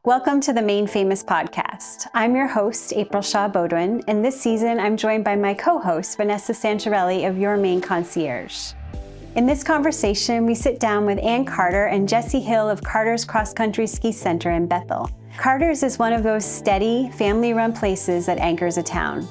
Welcome to the Maine Famous podcast. I'm your host, April Shaw-Beaudoin, and this season I'm joined by my co-host, Vanessa Santarelli of Your Maine Concierge. In this conversation, we sit down with Ann Carter and Jesse Hill of Carter's Cross Country Ski Center in Bethel. Carter's is one of those steady, family-run places that anchors a town.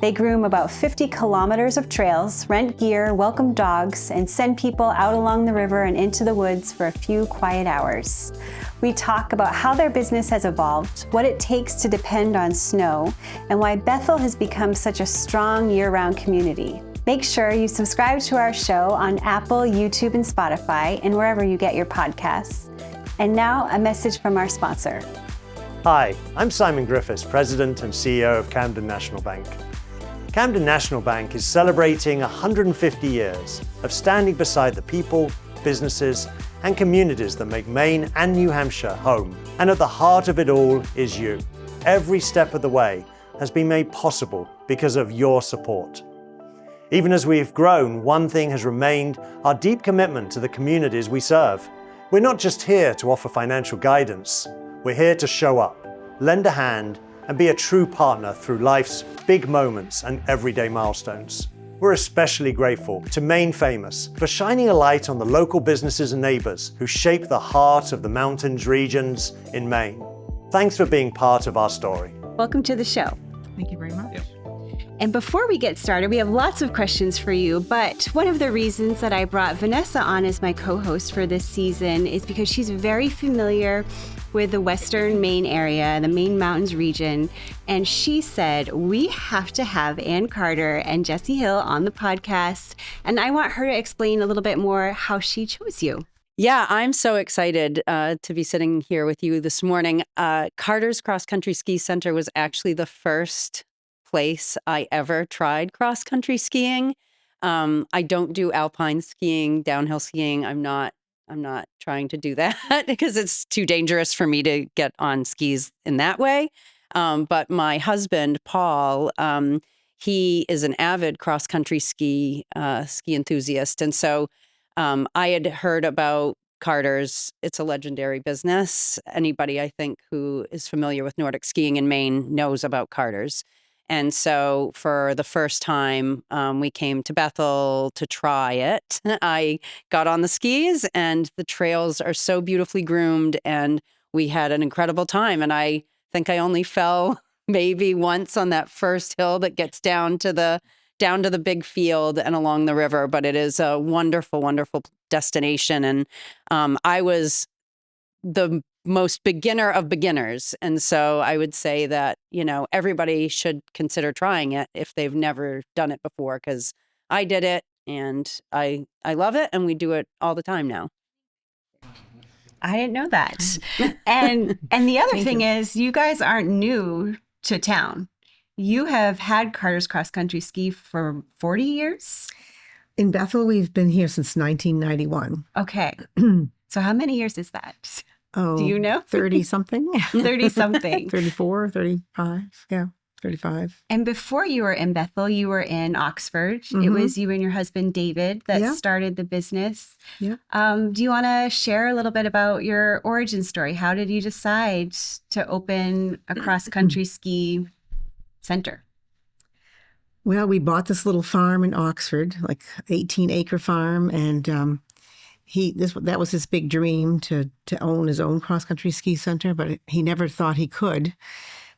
They groom about 50 kilometers of trails, rent gear, welcome dogs, and send people out along the river and into the woods for a few quiet hours. We talk about how their business has evolved, what it takes to depend on snow, and why Bethel has become such a strong year-round community. Make sure you subscribe to our show on Apple, YouTube, and Spotify, and wherever you get your podcasts. And now, a message from our sponsor. Hi, I'm Simon Griffiths, President and CEO of Camden National Bank. Camden National Bank is celebrating 150 years of standing beside the people, businesses, and communities that make Maine and New Hampshire home. And at the heart of it all is you. Every step of the way has been made possible because of your support. Even as we've grown, one thing has remained: our deep commitment to the communities we serve. We're not just here to offer financial guidance. We're here to show up, lend a hand, and be a true partner through life's big moments and everyday milestones. We're especially grateful to Maine Famous for shining a light on the local businesses and neighbors who shape the heart of the mountains regions in Maine. Thanks for being part of our story. Welcome to the show. Thank you very much. Yep. And before we get started, we have lots of questions for you, but one of the reasons that I brought Vanessa on as my co-host for this season is because she's very familiar with the Western Maine area, the Maine Mountains region, and she said, we have to have Ann Carter and Jesse Hill on the podcast, and I want her to explain a little bit more how she chose you. Yeah, I'm so excited to be sitting here with you this morning. Carter's Cross Country Ski Center was actually the first place I ever tried cross country skiing. I don't do alpine skiing, downhill skiing. I'm not trying to do that because it's too dangerous for me to get on skis in that way. But my husband, Paul, he is an avid cross country ski enthusiast. And so I had heard about Carter's. It's a legendary business. Anybody, I think, who is familiar with Nordic skiing in Maine knows about Carter's. And so for the first time, we came to Bethel to try it. I got on the skis, and the trails are so beautifully groomed, and we had an incredible time. And I think I only fell maybe once on that first hill that gets down to the big field and along the river. But it is a wonderful, wonderful destination. And I was the most beginner of beginners. And so I would say that, everybody should consider trying it if they've never done it before, because I did it and I love it, and we do it all the time now. I didn't know that. And the other thing is, you guys aren't new to town. You have had Carter's Cross Country Ski for 40 years? In Bethel, we've been here since 1991. Okay. So how many years is that? Oh, do you know? 30-something. 30-something. 34, 35. Yeah, 35. And before you were in Bethel, you were in Oxford. Mm-hmm. It was you and your husband, David, that started the business. Yeah. Do you want to share a little bit about your origin story? How did you decide to open a cross-country ski center? Well, we bought this little farm in Oxford, like 18-acre farm, and that was his big dream, to own his own cross-country ski center, but he never thought he could.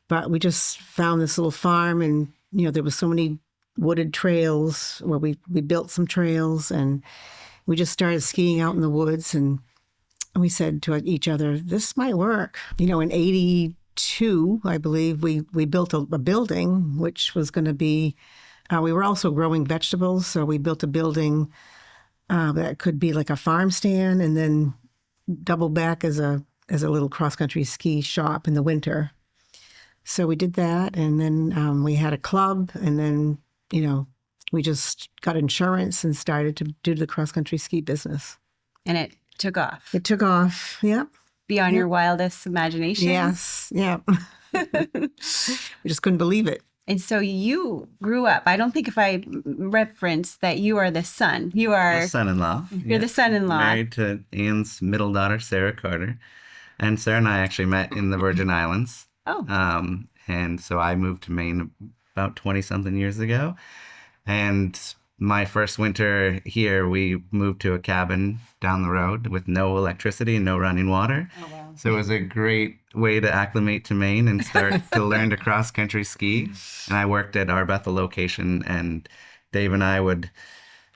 But we just found this little farm, and there was so many wooded trails where we built some trails, and we just started skiing out in the woods, and we said to each other, this might work. In 82, I believe, we built a building, which was going to be, we were also growing vegetables, so we built a building that could be like a farm stand, and then double back as a little cross-country ski shop in the winter. So we did that, and then we had a club, and then, we just got insurance and started to do the cross-country ski business. And it took off. It took off, yeah. Beyond your wildest imagination? Yes, yeah. We just couldn't believe it. And so you grew up. I don't think if I referenced that you are the son. You are the son-in-law. You're the son-in-law. Married to Ann's middle daughter, Sarah Carter. And Sarah and I actually met in the Virgin Islands. Oh. And so I moved to Maine about 20-something years ago. And my first winter here, we moved to a cabin down the road with no electricity and no running water. Oh, wow. So it was a great way to acclimate to Maine and start to learn to cross-country ski. And I worked at our Bethel location, and Dave and I would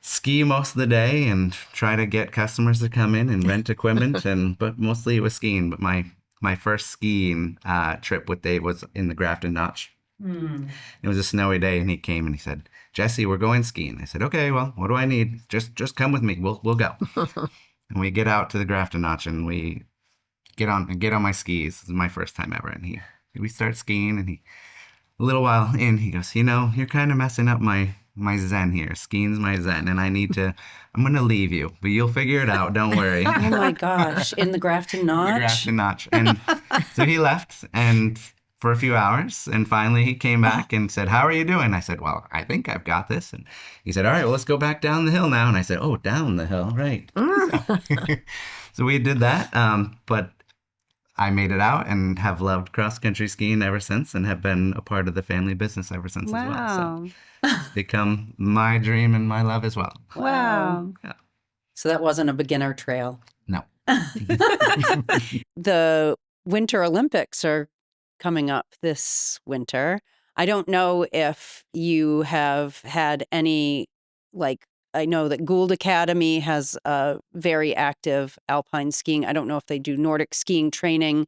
ski most of the day and try to get customers to come in and rent equipment, but mostly it was skiing. But my first skiing trip with Dave was in the Grafton Notch. It was a snowy day, and he came and he said, "Jesse, we're going skiing." I said, "Okay, well, what do I need? Just come with me. We'll go." And we get out to the Grafton Notch, and we get on my skis. This is my first time ever, and we start skiing, and a little while in, he goes, "You're kind of messing up my zen here. Skiing's my zen, and I'm gonna leave you, but you'll figure it out. Don't worry." Oh my gosh, in the Grafton Notch? The Grafton Notch. And so he left, and for a few hours, and finally he came back and said, "How are you doing?" I said, "Well, I think I've got this." And he said, "All right, well, let's go back down the hill now." And I said, "Oh, down the hill, right." So we did that, but I made it out and have loved cross-country skiing ever since, and have been a part of the family business ever since as well. So it's become my dream and my love as well. Wow. Yeah. So that wasn't a beginner trail. No. The Winter Olympics are coming up this winter. I don't know if you have had any, I know that Gould Academy has a very active alpine skiing. I don't know if they do Nordic skiing training,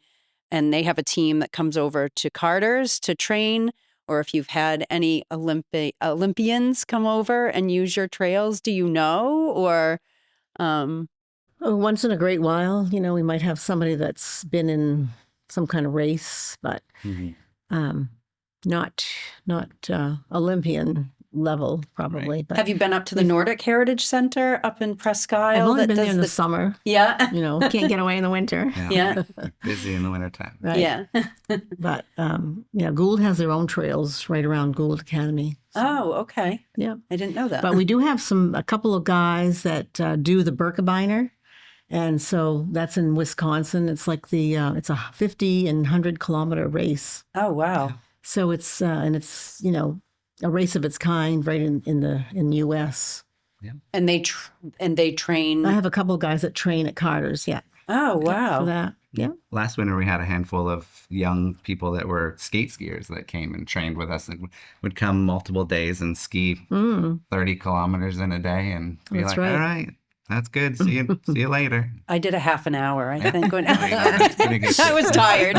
and they have a team that comes over to Carter's to train, or if you've had any Olympians come over and use your trails. Do you know? Or Once in a great while, we might have somebody that's been in some kind of race, but not Olympian level probably. Right. But have you been up to the Nordic Heritage Center up in Presque Isle? I've only been does there in the summer. Yeah. Can't get away in the winter. Yeah. Busy in the wintertime. Right. Yeah. But Gould has their own trails right around Gould Academy. So, Oh, okay. yeah. I didn't know that. But we do have a couple of guys that do the Birkebeiner. And so that's in Wisconsin. It's like it's a 50 and 100-kilometer race. Oh, wow. So it's a race of its kind right in the U.S. And they train. I have a couple of guys that train at Carter's. Yeah. Oh, For wow. that. Yeah. Last winter, we had a handful of young people that were skate skiers that came and trained with us, and would come multiple days and ski 30 kilometers in a day, and be That's like, right. "All right, that's good. See you later." I did a half an hour, I think. When That's pretty good. I was tired.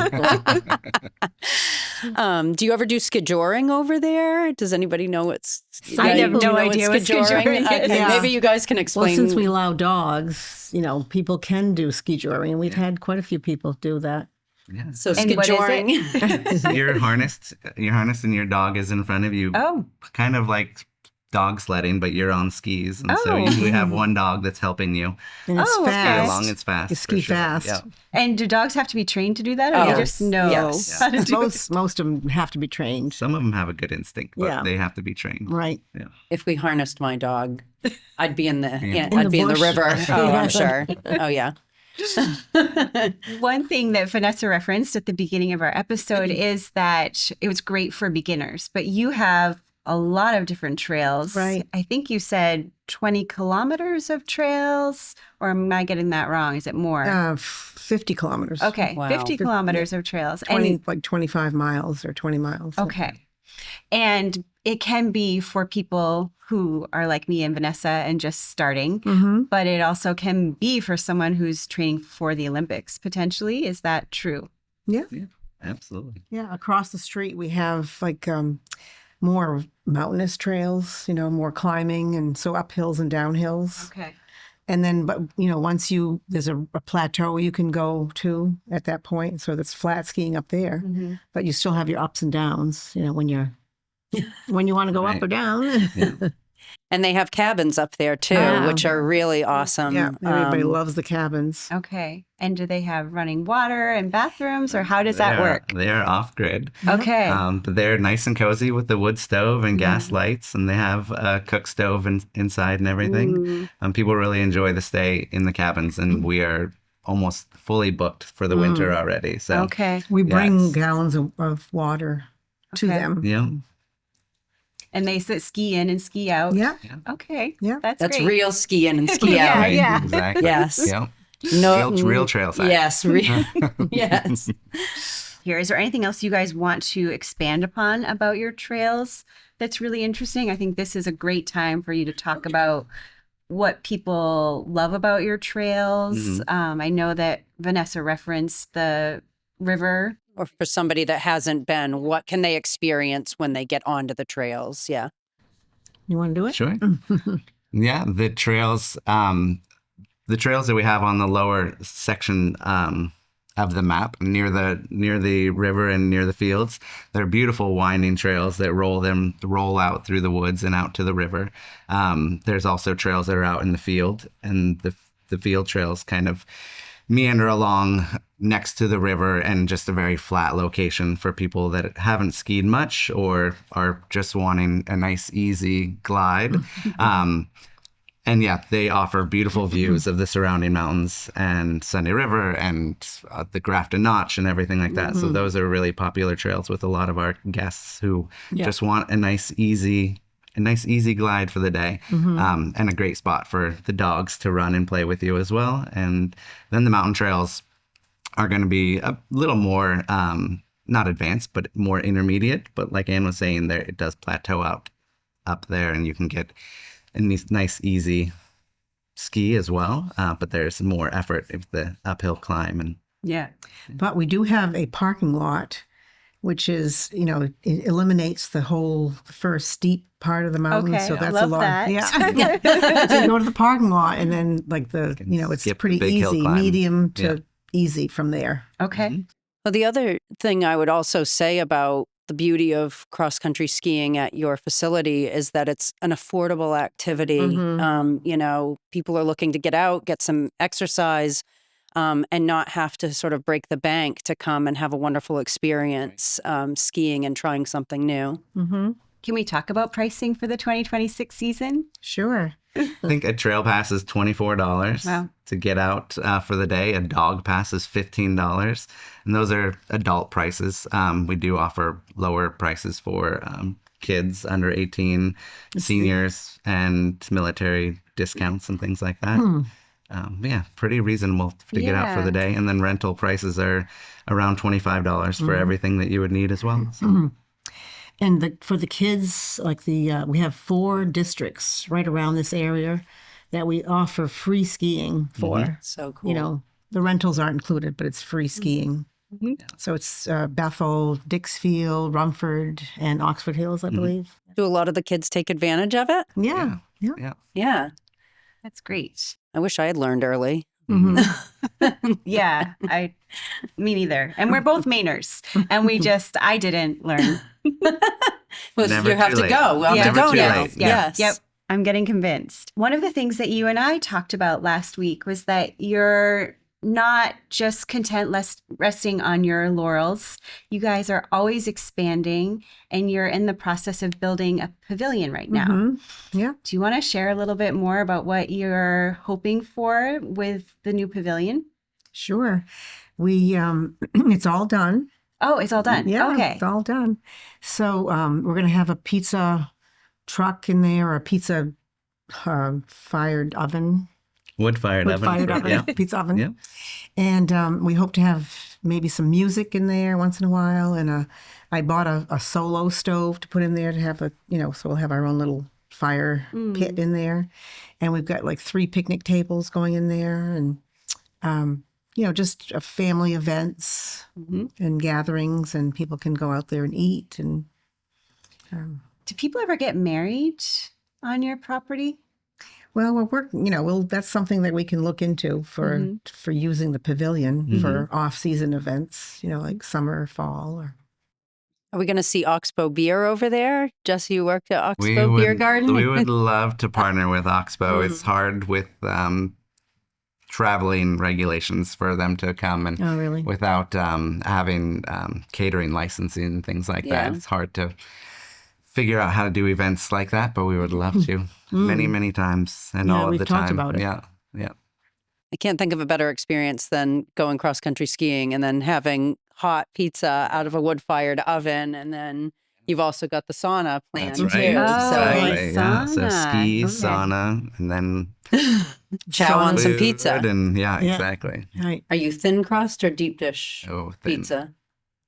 Do you ever do skijoring over there? Does anybody know what's? I have do you no know idea what skijoring is. Yeah. Maybe you guys can Well, explain. since we allow dogs, people can do ski joring, and we've had quite a few people do that. Yeah. So And what is skijoring. You're harnessed, and your dog is in front of you, Oh, kind of like dog sledding, but you're on skis, and so Oh. you usually have one dog that's helping you. And it's Oh, okay. Ski fast. along, it's fast. You for ski sure. fast. Yeah. and do dogs have to be trained to do that, or Oh, you just know yes. how to do it? Most of them have to be trained. Some of them have a good instinct, but Yeah. they have to be trained. Right. If we harnessed my dog, I'd be in the In I'd be in the bush. river. Oh, Yeah. I'm sure. Oh, yeah. One thing that Vanessa referenced at the beginning of our episode is that it was great for beginners, but you have a lot of different trails. Right. I think you said 20 kilometers of trails, or am I getting that wrong? Is it more? 50 kilometers. Okay, Wow. 50 kilometers of trails. 20, like 25 miles or 20 miles. Okay. And it can be for people who are like me and Vanessa and just starting, Mm-hmm. but it also can be for someone who's training for the Olympics potentially. Is that true? Yeah. Absolutely. Yeah. Across the street, we have more mountainous trails, more climbing, and so uphills and downhills. Okay. And then, but once there's a plateau you can go to at that point. So that's flat skiing up there, Mm-hmm. but you still have your ups and downs, when you want to go up Right. or down. And they have cabins up there too, Yeah. which are really awesome. Yeah. Everybody Um, loves the cabins. Okay. And do they have running water and bathrooms, or how does that work? They are off grid. Okay. But they're nice and cozy with the wood stove and gas Mm-hmm. lights, and they have a cook stove inside and everything. Ooh. People really enjoy the stay in the cabins, and we are almost fully booked for the winter already. So Okay. We yeah, bring it's- gallons of water to Okay. them. Yeah. And they ski in and ski out. Yeah. Okay. Yeah. That's That's great. real ski in and ski Yeah, out. Right. yeah. Exactly. Yes. Yeah. No, Real trail side. Yes. Yes. Here, is there anything else you guys want to expand upon about your trails that's really interesting? I think this is a great time for you to talk about what people love about your trails. I know that Vanessa referenced the river. Or for somebody that hasn't been, what can they experience when they get onto the trails? Yeah. You want to do it? Sure. Yeah, the trails that we have on the lower section of the map near the river and near the fields, they're beautiful winding trails that roll out through the woods and out to the river. There's also trails that are out in the field, and the field trails kind of meander along next to the river, and just a very flat location for people that haven't skied much or are just wanting a nice easy glide. And yeah, they offer beautiful views of the surrounding mountains and Sunday River and the Grafton Notch and everything like that. So those are really popular trails with a lot of our guests who just want a nice easy glide for the day, and a great spot for the dogs to run and play with you as well. And then the mountain trails are going to be a little more not advanced, but more intermediate. But like Anne was saying, there it does plateau out up there, and you can get a nice easy ski as well. But there's more effort if the uphill climb. And Yeah. But we do have a parking lot, which is, it eliminates the whole first steep part of the mountain. Okay, So I that's love a lot. that. Yeah. So you go to the parking lot, and then it's skip the pretty big hill easy, climb. medium to Yeah. easy from there. Okay. Well, the other thing I would also say about the beauty of cross-country skiing at your facility is that it's an affordable activity. People are looking to get out, get some exercise, and not have to sort of break the bank to come and have a wonderful experience skiing and trying something new. Mm-hmm. Can we talk about pricing for the 2026 season? Sure. I think a trail pass is $24 Wow. to get out for the day. A dog pass is $15, and those are adult prices. We do offer lower prices for kids under 18, seniors, and military discounts and things like that. Yeah, pretty reasonable to get out for the day. And then rental prices are around $25 for everything that you would need as well. So. And for the kids, we have 4 districts right around this area that we offer free skiing for. So cool. The rentals aren't included, but it's free skiing. So it's Bethel, Dixfield, Rumford, and Oxford Hills, I believe. Do a lot of the kids take advantage of it? Yeah. Yeah. That's great. I wish I had learned early. Yeah, me neither. And we're both Mainers, and I didn't learn. Well, Never you have too to late. go. We'll have to Never go too now. late. Yes. Yep. I'm getting convinced. One of the things that you and I talked about last week was that you're not just content resting on your laurels. You guys are always expanding, and you're in the process of building a pavilion right now. Yeah. Do you want to share a little bit more about what you're hoping for with the new pavilion? Sure. We it's all done. Oh, it's all done. Yeah. Okay. It's all done. So we're going to have a pizza truck in there, or a pizza fired oven. Wood-fired oven. Yeah. Pizza oven. Yeah. And we hope to have maybe some music in there once in a while. And I bought a solo stove to put in there to have so we'll have our own little fire pit in there. And we've got 3 picnic tables going in there, and just family events and gatherings, and people can go out there and eat. And Do people ever get married on your property? well, we're working. That's something that we can look into for using the pavilion for off-season events. Like summer, fall, or. Are we going to see Oxbow Beer over there? Jesse, you worked at Oxbow Beer Garden? We would love to partner with Oxbow. It's hard with traveling regulations for them to come, and Oh, really? without having catering licensing and things like that, it's hard to figure out how to do events like that. But we would love to many times and all of we've the talked time. about it. Yeah. I can't think of a better experience than going cross-country skiing and then having hot pizza out of a wood-fired oven, and then you've also got the sauna That's planned right. too. Oh, Exactly. Yeah. So sauna. ski, Okay. sauna, and then Chow on some food, pizza. and Yeah. exactly. Right. Are you thin crust or deep dish Oh, thin. pizza?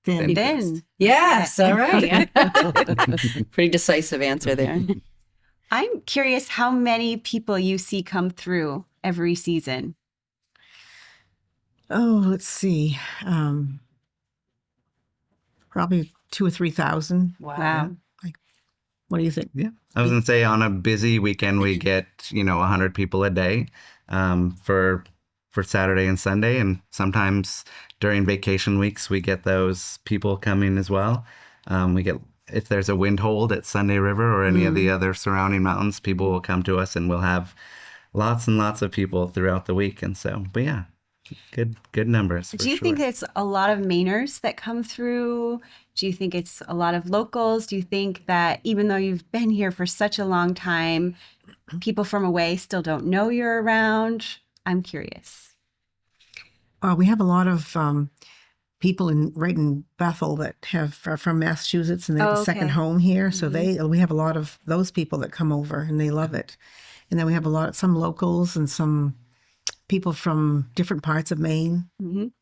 Then Then Yes, all right. Pretty decisive answer there. I'm curious how many people you see come through every season. oh, let's see, probably 2,000 or 3,000. Wow. What do you think? Yeah. I was going to say on a busy weekend, we get, 100 people a day for Saturday and Sunday. And sometimes during vacation weeks, we get those people coming as well. We get, if there's a wind hold at Sunday River or any of the other surrounding mountains, people will come to us and we'll have lots and lots of people throughout the week. And so, but yeah, good numbers. Do you think it's a lot of Mainers that come through? Do you think it's a lot of locals? Do you think that even though you've been here for such a long time, people from away still don't know you're around? I'm curious. We have a lot of people right in Bethel that are from Massachusetts, and they have Oh, a second okay. home here. So we have a lot of those people that come over, and they love it. And then we have some locals and some people from different parts of Maine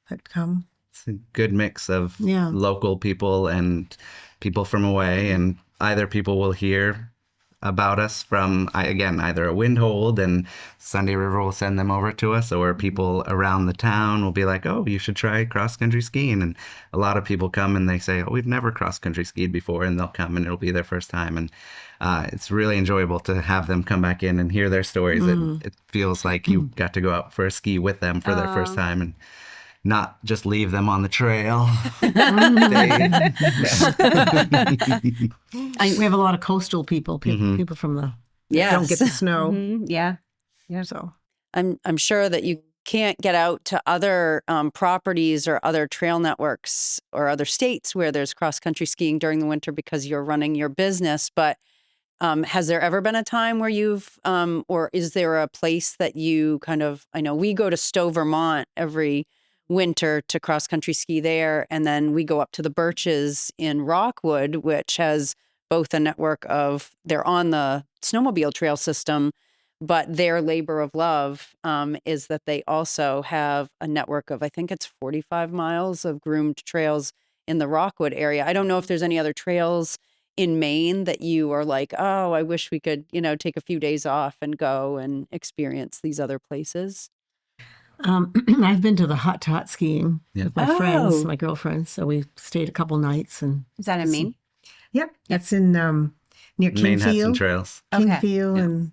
that come. It's a good mix of Yeah. local people and people from away, and either people will hear about us from, again, either a wind hold and Sunday River will send them over to us, or people around the town will be like, oh, you should try cross-country skiing. And a lot of people come and they say, oh, we've never cross-country skied before, and they'll come and it'll be their first time. And it's really enjoyable to have them come back in and hear their stories. It feels like you got to go out for a ski with them for their first time and not just leave them on the trail. We have a lot of coastal people from the that don't get the snow. Yeah. So I'm sure that you can't get out to other properties or other trail networks or other states where there's cross-country skiing during the winter because you're running your business. But has there ever been a time where you've, or is there a place that you kind of, I know we go to Stowe, Vermont every winter to cross-country ski there, and then we go up to the Birches in Rockwood, which has both a network of, they're on the snowmobile trail system, but their labor of love is that they also have a network of, I think it's 45 miles of groomed trails in the Rockwood area. I don't know if there's any other trails in Maine that you are like, oh, I wish we could, take a few days off and go and experience these other places. I've been to the hot skiing with my friends, Oh. my girlfriends. So we stayed a couple nights, and Is that in Maine? yep, that's in near Maine has some Kingfield. trails. Okay. Kingfield, and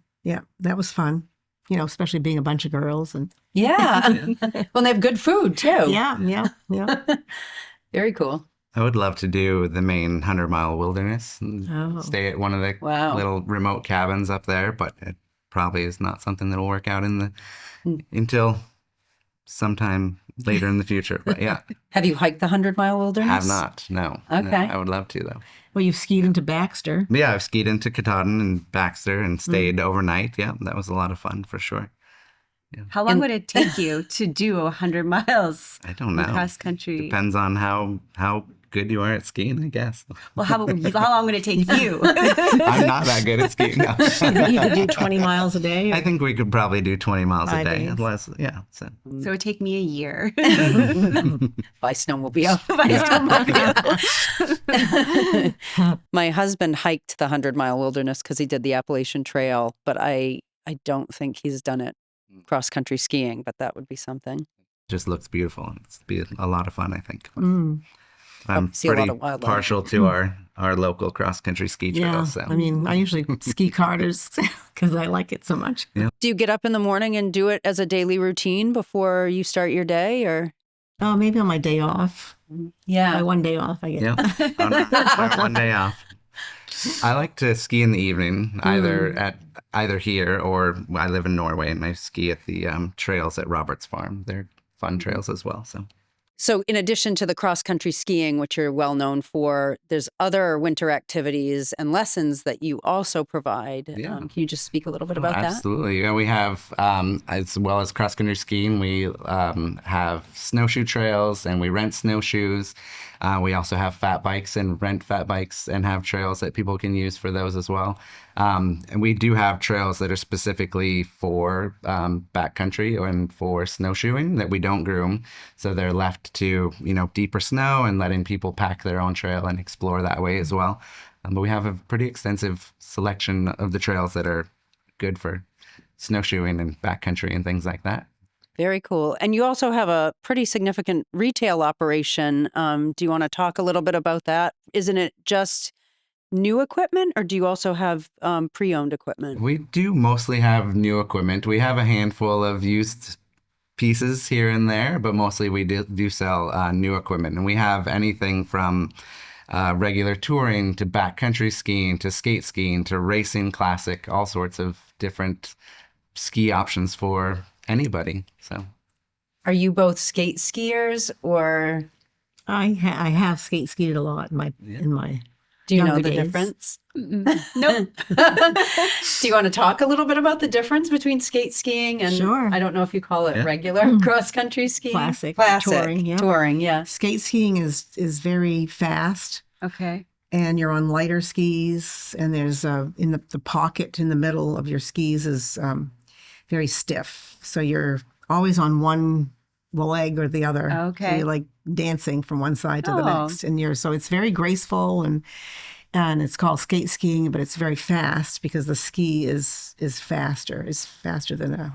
that was fun. Especially being a bunch of girls, and Yeah. Well, they have good food too. yeah. Very cool. I would love to do the Maine 100-mile wilderness and Oh. stay at one of the Wow. little remote cabins up there, but it probably is not something that'll work out until sometime later in the future. But yeah, Have you hiked the 100-mile wilderness? have not. No. Okay. No, I would love to though. Well, you've skied into Baxter. But yeah, I've skied into Katahdin and Baxter and stayed overnight. Yeah, that was a lot of fun for sure. How long would it take you to do 100 miles I don't know. cross country? Depends on how good you are at skiing, I guess. Well, how long would it take you? I'm not that good at skiing. No. You could do 20 miles a day. I think we could probably do 20 miles a 5 day. days. Unless, yeah. So. So it would take me a year. By snowmobile. My husband hiked the 100-mile wilderness because he did the Appalachian Trail, but I don't think he's done it cross-country skiing, but that would be something. Just looks beautiful. It's be a lot of fun, I think. I'm see a lot pretty of wildlife. partial to our local cross-country ski trail. Yeah, So. I mean, I usually ski Carter's because I like it so much. Yeah. Do you get up in the morning and do it as a daily routine before you start your day, or? Oh, maybe on my day off. My one day off, I guess. Yeah. On my one day off. I like to ski in the evening, either here or I live in Norway and I ski at the trails at Robert's Farm. They're fun trails as well. So So in addition to the cross-country skiing, which you're well known for, there's other winter activities and lessons that you also provide. Yeah. Can you just speak a little bit Oh, about that? absolutely. Yeah, we have, as well as cross-country skiing, we have snowshoe trails and we rent snowshoes. We also have fat bikes and rent fat bikes and have trails that people can use for those as well. And we do have trails that are specifically for backcountry and for snowshoeing that we don't groom. So they're left to, deeper snow and letting people pack their own trail and explore that way as well. But we have a pretty extensive selection of the trails that are good for snowshoeing and backcountry and things like that. Very cool. And you also have a pretty significant retail operation. Do you want to talk a little bit about that? Isn't it just new equipment, or do you also have pre-owned equipment? We do mostly have new equipment. We have a handful of used pieces here and there, but mostly we do sell new equipment. And we have anything from regular touring to backcountry skiing to skate skiing to racing classic, all sorts of different ski options for anybody. So, Are you both skate skiers, or I have skate skied a lot in my do you know younger the days. difference? Nope. Do you want to talk a little bit about the difference between skate skiing and Sure. I don't know if you call it Yeah. regular cross-country skiing? Classic, Touring, yeah. Touring, yeah. Skate skiing is very fast, Okay. and you're on lighter skis, and there's in the pocket in the middle of your skis is very stiff, so you're always on one leg or the other. Okay. So you're like dancing from one side to the Oh. next, and so it's very graceful, and it's called skate skiing, but it's very fast because the ski is faster. It's faster than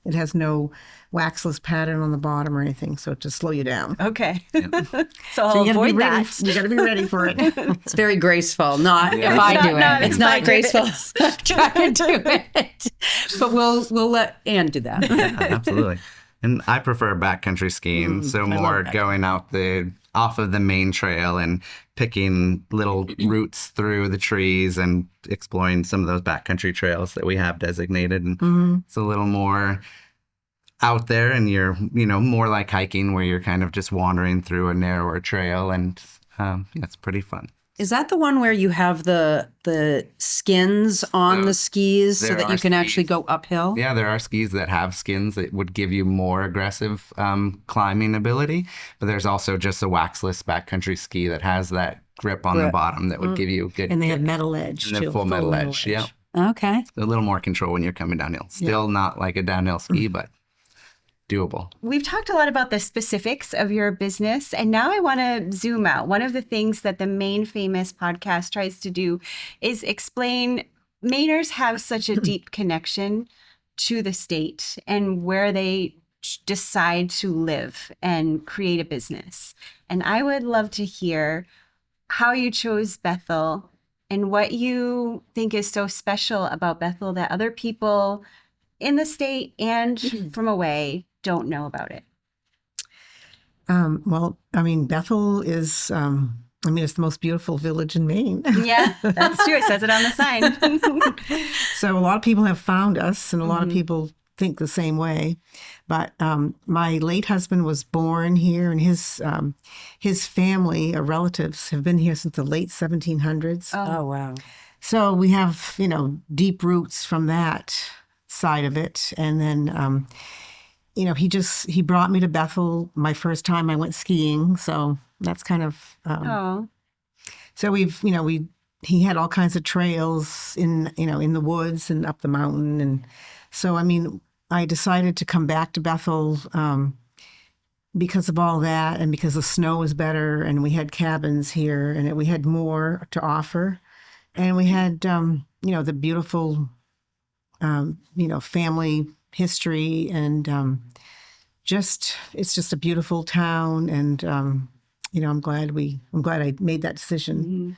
it has no waxless pattern on the bottom or anything, so to slow you down. Okay. So So I'll you gotta be avoid ready. that. You got to be ready for it. It's very graceful. Not Yeah. if I do it. Not It's if I not do graceful. it. Try to do it. But we'll let Anne do that. Yeah, absolutely. And I prefer backcountry skiing, so love more that. going out off of the main trail and picking little routes through the trees and exploring some of those backcountry trails that we have designated. And it's a little more out there, and you're more like hiking, where you're kind of just wandering through a narrower trail, and it's pretty fun. Is that the one where you have the skins on the skis so there that you are can actually skis. go uphill? Yeah, there are skis that have skins that would give you more aggressive climbing ability, but there's also just a waxless backcountry ski that has that grip on the Grip. bottom that would give you good And they have metal edge and too. the full metal edge. Yeah, Okay. a little more control when you're coming downhill. Still not like a downhill ski, but doable. We've talked a lot about the specifics of your business, and now I want to zoom out. One of the things that the Maine Famous podcast tries to do is explain Mainers have such a deep connection to the state and where they decide to live and create a business. And I would love to hear how you chose Bethel and what you think is so special about Bethel that other people in the state and from away don't know about it. Well, I mean, Bethel is, it's the most beautiful village in Maine. Yeah, that's true. It says it on the sign. So a lot of people have found us, and a lot of people think the same way. But my late husband was born here, and his family or relatives have been here since the late 1700s. Oh, wow. So we have, deep roots from that side of it. And then, he brought me to Bethel my first time I went skiing. So that's kind of, Oh, so he had all kinds of trails in the woods and up the mountain. And so, I decided to come back to Bethel because of all that, and because the snow was better, and we had cabins here, and we had more to offer. And we had, the beautiful, family history, and it's just a beautiful town. And, I'm glad I made that decision.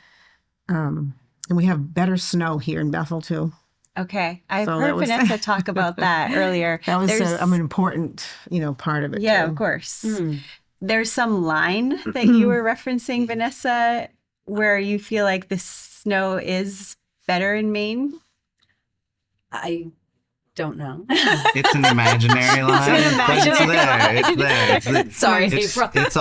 And we have better snow here in Bethel too. okay. I've So heard that was- Vanessa talk about that earlier. That was There's- an important, part of it. yeah, too. of course. There's some line that you were referencing, Vanessa, where you feel like the snow is better in Maine. I Don't know. It's an imaginary line, but it's there. It's there. Sorry, It's April. it's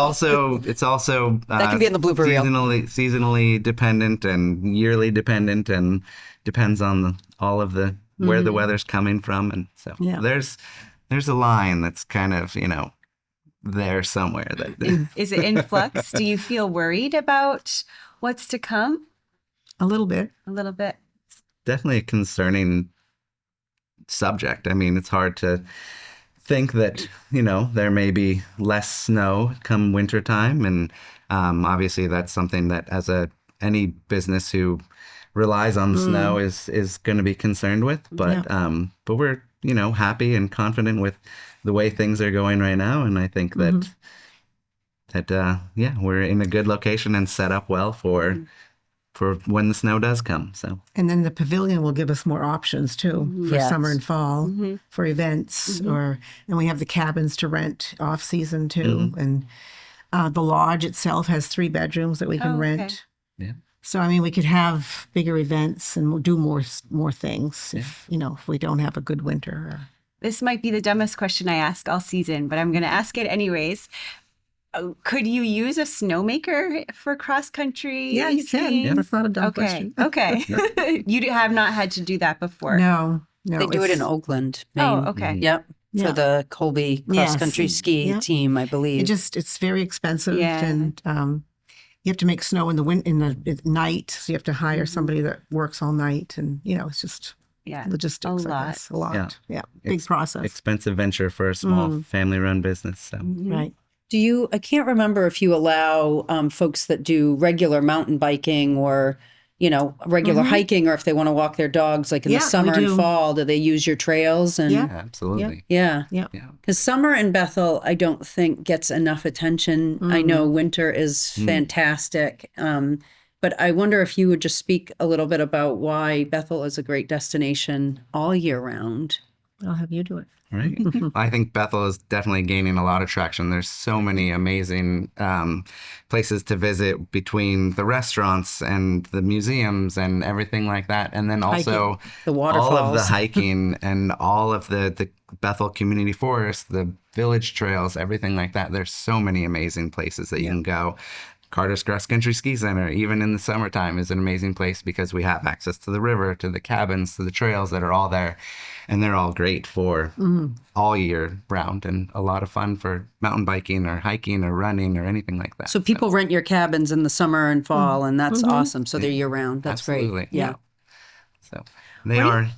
also That can be in the blooper reel. seasonally dependent and yearly dependent, and depends on all of the where the weather's coming from, and so there's a line that's kind of there somewhere. That Is it in flux? Do you feel worried about what's to come? A little bit. A little bit. definitely a concerning subject. I mean, it's hard to think that, there may be less snow come wintertime. And obviously that's something that any business who relies on the snow is going to be concerned with. But but we're, happy and confident with the way things are going right now. And I think that we're in a good location and set up well for when the snow does come. So, and then the pavilion will give us more options too for summer and fall for events, and we have the cabins to rent off season too, and the lodge itself has 3 bedrooms that we can rent. Yeah. So I mean, we could have bigger events and we'll do more things if we don't have a good winter. This might be the dumbest question I ask all season, but I'm going to ask it anyways. Could you use a snowmaker for cross country? Yeah, you can. skiing? That's not a dumb question. Okay. You have not had to do that before. No. They do it in Oakland, Maine. Oh, okay. Yep. Yeah. For the Colby cross country ski team, I believe. It's very expensive, and you have to make snow in the night, so you have to hire somebody that works all night, and it's just logistics. A lot. Yeah. Big process. Expensive venture for a small family-run business. So. Right. I can't remember if you allow folks that do regular mountain biking or, regular hiking, or if they want to walk their dogs like in the summer and fall, do they use your trails? And Yeah, absolutely. Yeah. Because summer in Bethel, I don't think gets enough attention. I know winter is fantastic. But I wonder if you would just speak a little bit about why Bethel is a great destination all year round. I'll have you do it. Right. I think Bethel is definitely gaining a lot of traction. There's so many amazing places to visit between the restaurants and the museums and everything like that. And then also the waterfalls, all of the hiking and all of the Bethel Community Forest, the village trails, everything like that. There's so many amazing places that you can go. Carter's Cross Country Ski Center, even in the summertime, is an amazing place because we have access to the river, to the cabins, to the trails that are all there. And they're all great for all year round and a lot of fun for mountain biking or hiking or running or anything like that. So people rent your cabins in the summer and fall, and that's awesome. So they're year round. That's Absolutely. great. Yeah. So they are...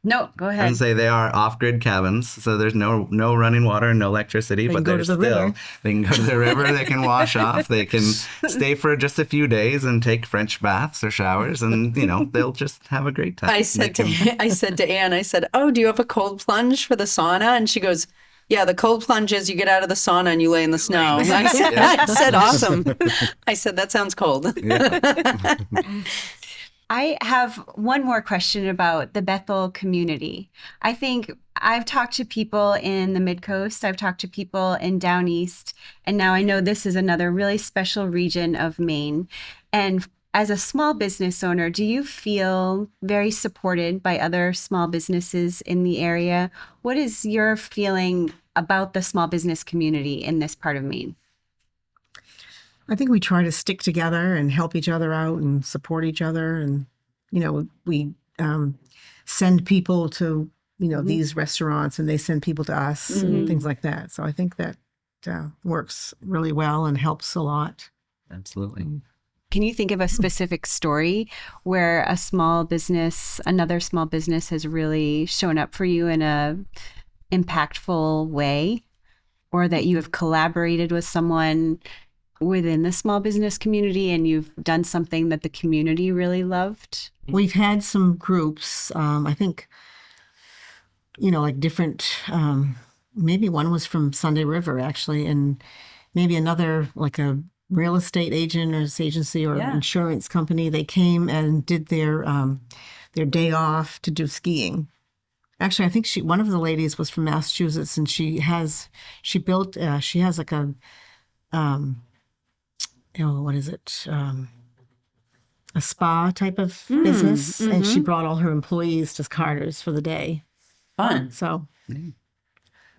No, go ahead. I would say they are off-grid cabins, so there's no running water and no electricity, but they're still, they can go to the river, they can wash off, they can stay for just a few days and take French baths or showers, and, they'll just have a great time. I said to Anne, oh, do you have a cold plunge for the sauna? And she goes, yeah, the cold plunge is you get out of the sauna and you lay in the snow. And I said, awesome. I said, that sounds cold. Yeah. I have one more question about the Bethel community. I think I've talked to people in the Mid-Coast, I've talked to people in Down East, and now I know this is another really special region of Maine. And as a small business owner, do you feel very supported by other small businesses in the area? What is your feeling about the small business community in this part of Maine? I think we try to stick together and help each other out and support each other. And, we send people to, these restaurants and they send people to us and things like that. So I think that works really well and helps a lot. Absolutely. Can you think of a specific story where another small business has really shown up for you in a impactful way, or that you have collaborated with someone within the small business community and you've done something that the community really loved? We've had some groups, I think, like different, maybe one was from Sunday River actually, and maybe another like a real estate agent or agency or insurance company. They came and did their day off to do skiing. Actually, I think one of the ladies was from Massachusetts, and she has like a, what is it? A spa type of business. And she brought all her employees to Carter's for the day. Fun. So that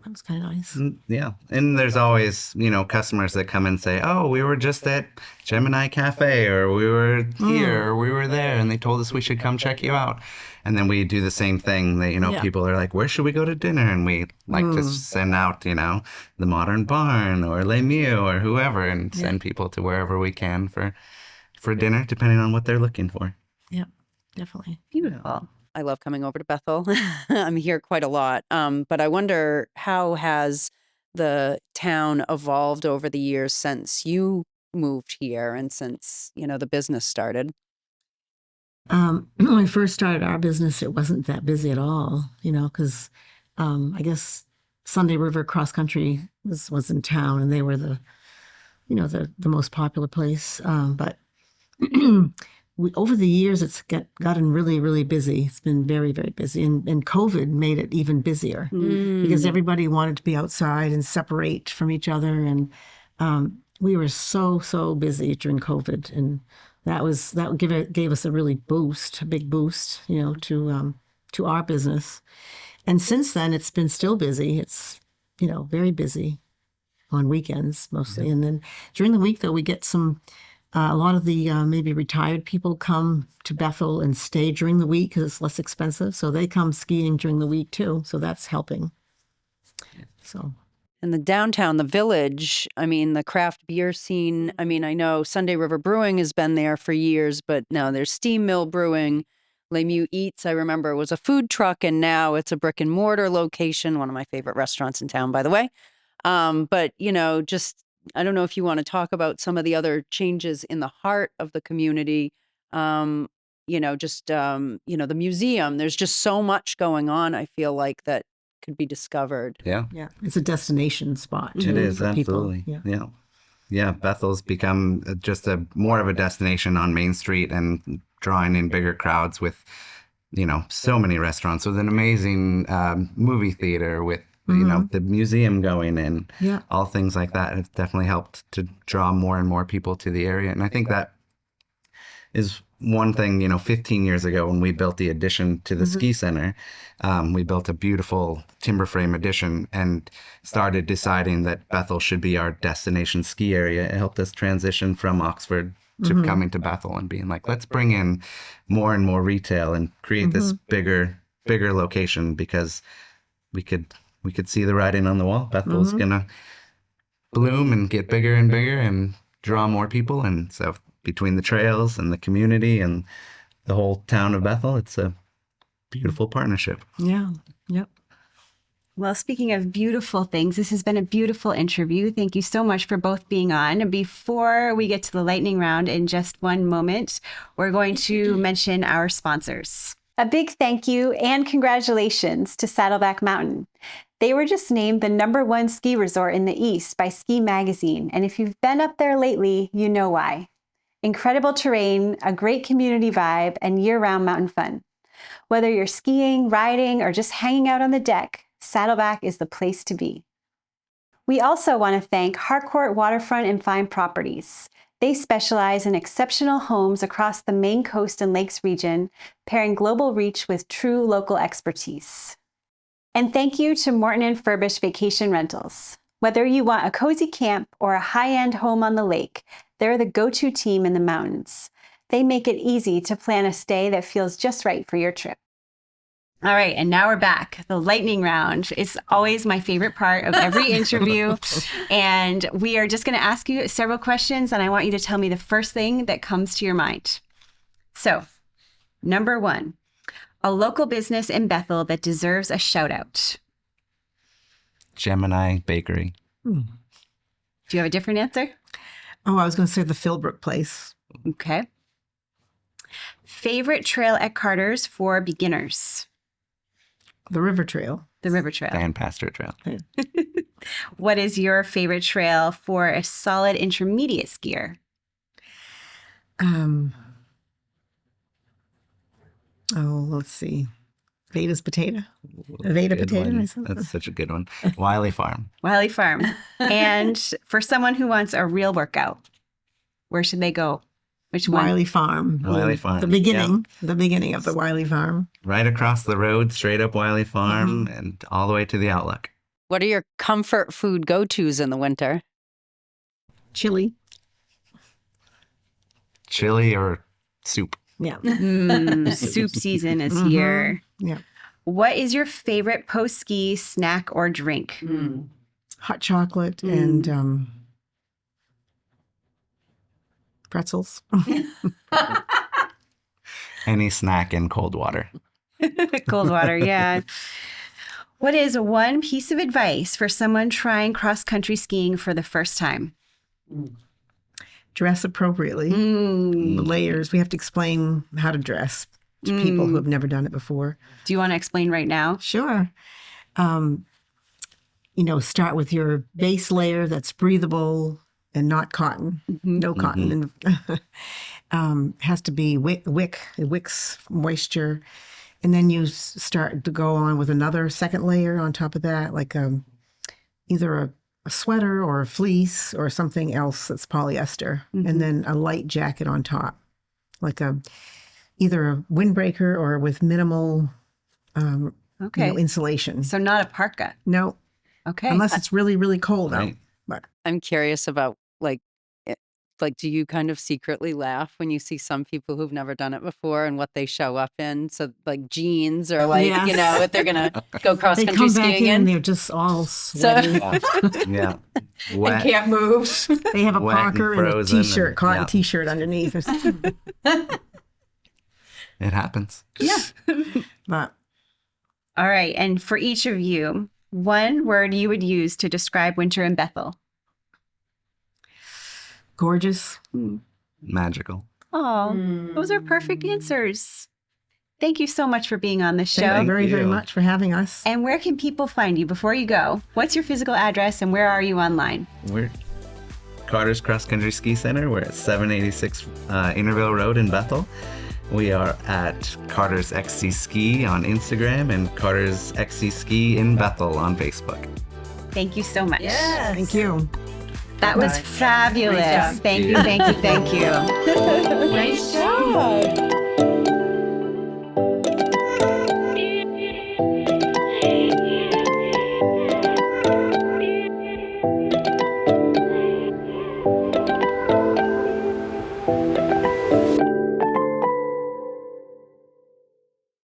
was kind of nice. Yeah. And there's always, customers that come and say, oh, we were just at Gemini Cafe, or we were here, or we were there, and they told us we should come check you out. And then we do the same thing that, Yeah. people are like, where should we go to dinner? And we like to send out, the Modern Barn or Les Mieux or whoever, and send people to wherever we can for dinner, depending on what they're looking for. Yeah, definitely. Beautiful. I love coming over to Bethel. I'm here quite a lot. But I wonder, how has the town evolved over the years since you moved here and since, the business started? When we first started our business, it wasn't that busy at all, because I guess Sunday River Cross Country was in town, and they were the most popular place. But over the years, it's gotten really, really busy. It's been very, very busy. And COVID made it even busier because everybody wanted to be outside and separate from each other. And we were so busy during COVID. And that gave us a big boost, to our business. And since then, it's been still busy. It's, very busy on weekends mostly. And then during the week, though, we get a lot of the maybe retired people come to Bethel and stay during the week because it's less expensive. So they come skiing during the week too. So that's helping. So. And the downtown, the village, the craft beer scene. I know Sunday River Brewing has been there for years, but now there's Steam Mill Brewing. Les Mieux Eats, I remember, was a food truck, and now it's a brick and mortar location, one of my favorite restaurants in town, by the way. But, just, I don't know if you want to talk about some of the other changes in the heart of the community. The museum, there's just so much going on, I feel like, that could be discovered. Yeah. Yeah. It's a destination spot. It is, for people. absolutely. Yeah. Yeah. Bethel's become just more of a destination on Main Street and drawing in bigger crowds with, so many restaurants, with an amazing movie theater, with, the museum going in, all things like that. It's definitely helped to draw more and more people to the area. And I think that is one thing, 15 years ago when we built the addition to the ski center, we built a beautiful timber frame addition and started deciding that Bethel should be our destination ski area. It helped us transition from Oxford to coming to Bethel and being like, let's bring in more and more retail and create this bigger location, because we could see the writing on the wall. Bethel's gonna bloom and get bigger and bigger and draw more people. And so between the trails and the community and the whole town of Bethel, it's a beautiful partnership. Yeah. Yep. Well, speaking of beautiful things, this has been a beautiful interview. Thank you so much for both being on. Before we get to the lightning round in just one moment, we're going to mention our sponsors. A big thank you and congratulations to Saddleback Mountain. They were just named the #1 ski resort in the East by Ski Magazine. And if you've been up there lately, you know why. Incredible terrain, a great community vibe, and year-round mountain fun. Whether you're skiing, riding, or just hanging out on the deck, Saddleback is the place to be. We also want to thank Harcourt Waterfront and Fine Properties. They specialize in exceptional homes across the Maine coast and lakes region, pairing global reach with true local expertise. And thank you to Morton and Furbish Vacation Rentals. Whether you want a cozy camp or a high-end home on the lake, they're the go-to team in the mountains. They make it easy to plan a stay that feels just right for your trip. All right, and now we're back. The lightning round is always my favorite part of every interview. And we are just going to ask you several questions, and I want you to tell me the first thing that comes to your mind. So, number 1, a local business in Bethel that deserves a shout out. Gemini Bakery. Do you have a different answer? Oh, I was going to say the Philbrook place. Okay. Favorite trail at Carter's for beginners? The River Trail. The River Trail. Dan Pastor Trail. What is your favorite trail for a solid intermediate skier? Let's see. Veda's Potato. Veda Good Potato. one. I said. That's such a good one. Wiley Farm. Wiley Farm. And for someone who wants a real workout, where should they go? Which one? Wiley Farm. Wiley Farm. The beginning of the Wiley Farm. Right across the road, straight up Wiley Farm, and all the way to the Outlook. What are your comfort food go-tos in the winter? Chili. Chili or soup. Yeah. Soup season is here. Yeah. What is your favorite post-ski snack or drink? Hot chocolate and pretzels. Any snack in cold water. Cold water, yeah. What is one piece of advice for someone trying cross-country skiing for the first time? Dress appropriately. The layers. We have to explain how to dress to people who have never done it before. Do you want to explain right now? Sure. Start with your base layer that's breathable and not cotton. No cotton. And has to be wick. It wicks moisture. And then you start to go on with another second layer on top of that, like either a sweater or a fleece or something else that's polyester. And then a light jacket on top, like either a windbreaker or with minimal insulation. So not a parka. No. Okay. Unless it's really, really cold out. But I'm curious about do you kind of secretly laugh when you see some people who've never done it before and what they show up in? So like jeans or what they're going to go cross they country come back skiing in, in? they're just all sweaty. Yeah. And Wet. can't move. They have a Wet and parker and a frozen t-shirt, and- cotton yeah. t-shirt underneath. Or something. It happens. But All right. And for each of you, one word you would use to describe winter in Bethel. gorgeous. Magical. Oh, those are perfect answers. Thank you so much for being on the show. Thank you very, very you. much for having us. And where can people find you before you go? What's your physical address and where are you online? We're Carter's Cross Country Ski Center. We're at 786 Interville Road in Bethel. We are at Carter's XC Ski on Instagram and Carter's XC Ski in Bethel on Facebook. Thank you so much. Thank you. That was fabulous. Great job. Thank you, thank you, thank you.